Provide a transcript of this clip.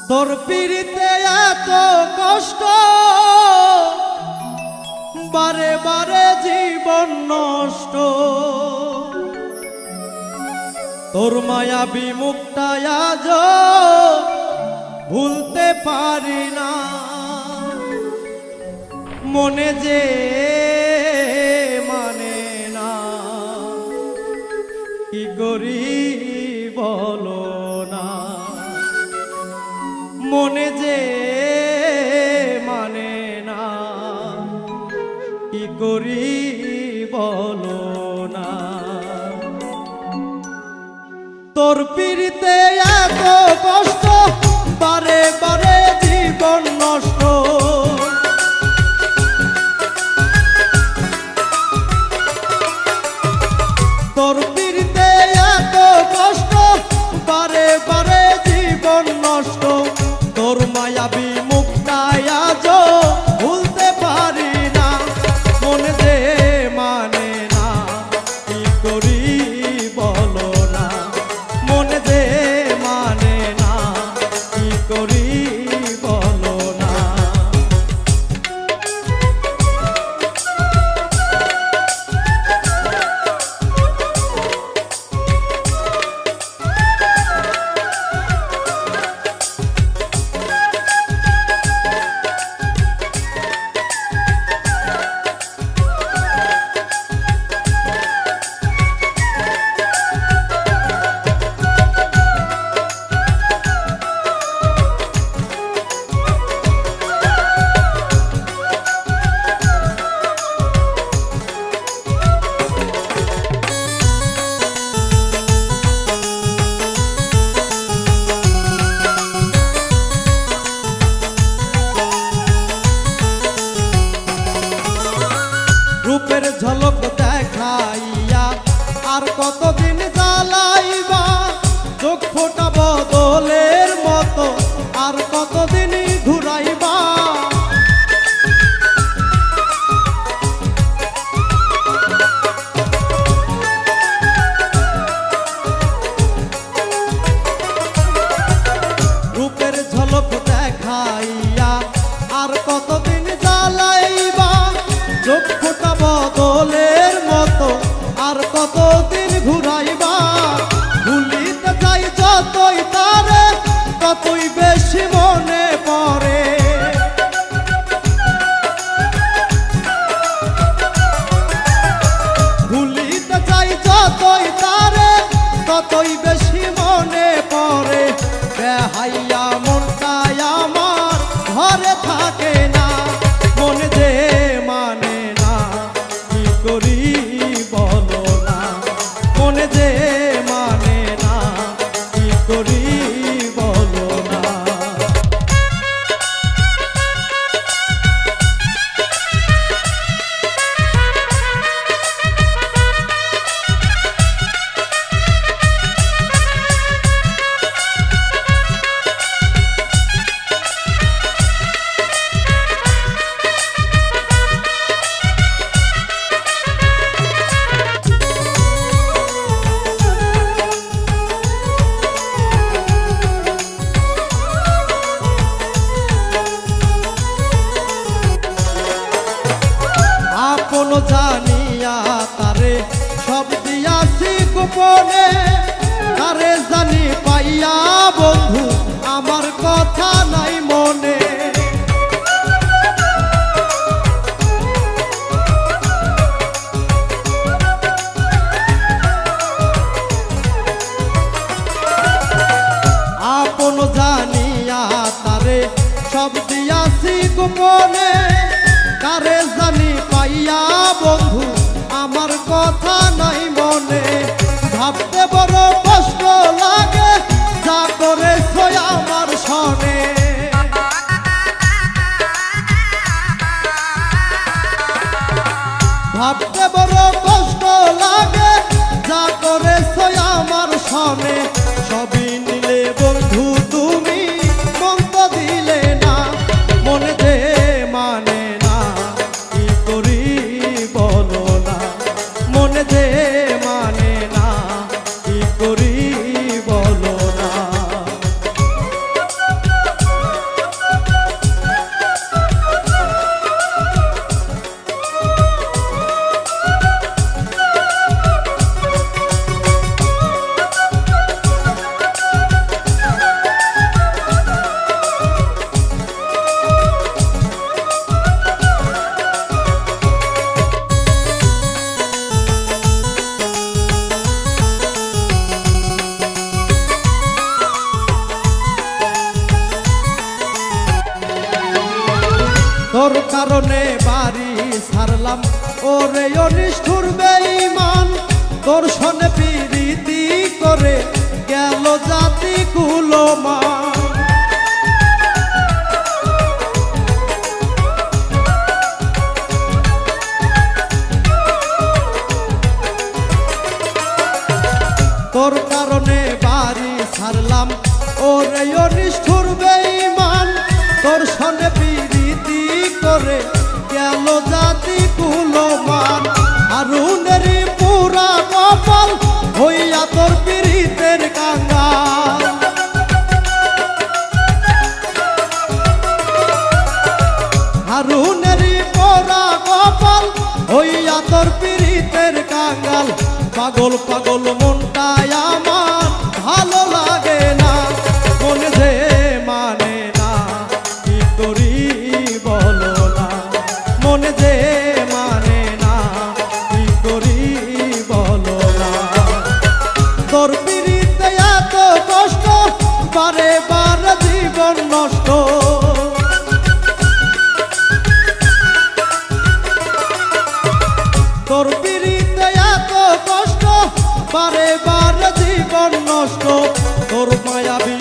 তোর পিড়িতে এত কষ্ট, বারে বারে জীবন নষ্ট। তোর মায়াবী মুখটা আজ ভুলতে পারি না। মনে যে মানে না, কি করি বলো না। মনে যে মানে না, কি করি বলো না। তোর পিড়িতে এত কষ্ট, বারে বারে জীবন নষ্ট। তোর পিড়িতে এত কষ্ট, বারে বারে জীবন নষ্ট। তোর মায়াবী মুখটা আজ ভুলতে পারি না। মনে যে মানে না, কি করি বলো না। মনে যে মানে না, কি করি বলো না। রূপের ঝলক দেখাইয়া আর কতদিন জ্বালাইবা। চোখ ফোটা বদলের মতো আর কতদিন ঘুরাইবা। রূপের ঝলক দেখাইয়া আর কতদিন জ্বালাইবা। চোখ ফোটা বদলের মতো আর কতদিন ঘুরাইবা। ভুলিতে যাই যতই তারে, ততই বেশি মনে পড়ে। ভুলিতে যাই যতই তারে, ততই বেশি মনে পড়ে। বেহাইয়া মনটা আমার ঘরে থাকে না। মনে যে মানে না, কি করি বলো না। মনে যে মানে না, কি করি বলো না। আপন জানিয়া তারে সব দিয়াছি গোপনে। তারে জানি পাইয়া বন্ধু আমার কথা নাই মনে। আপন জানিয়া তারে সব দিয়াছি গোপনে। তারে জানি পাইয়া বন্ধু আমার কথা নাই মনে। ভাবতে বড় কষ্ট লাগে, যা করেছ আমার সনে। ভাবতে বড় কষ্ট লাগে, যা করেছ আমার সনে। সবই নিলে বন্ধু তুমি, মন তো দিলে না। মনে যে মানে না, কি করি বলো না। মনে যে মানে না, কি করি বলো না। তোর কারণে বাড়ি ছাড়লাম ওরে অনিষ্ঠুর বেঈমান তোর সনে প্রীতি করে গেল জাতি কুলমান তোর কারণে বাড়ি ছাড়লাম ওরে অনিষ্ঠুর বেঈমান তোর সনে প্রীতি করে গেল জাতি কুলমান হারুনের পুরা কপাল হইয়া তোর পীড়িতের কাঙ্গাল হারুনের পুরা কপাল হইয়া তোর পীড়িতের কাঙ্গাল পাগল পাগল মনটাই আমার ভালো লাগে না মনে যে মানে না কি করি বলো না মনে যে মানে না কি করি বলো না তোর পীড়িতে এত কষ্ট বারে বারে জীবন নষ্ট তোর পীড়িতে এত কষ্ট বারে বারে জীবন নষ্ট তোর মায়াবী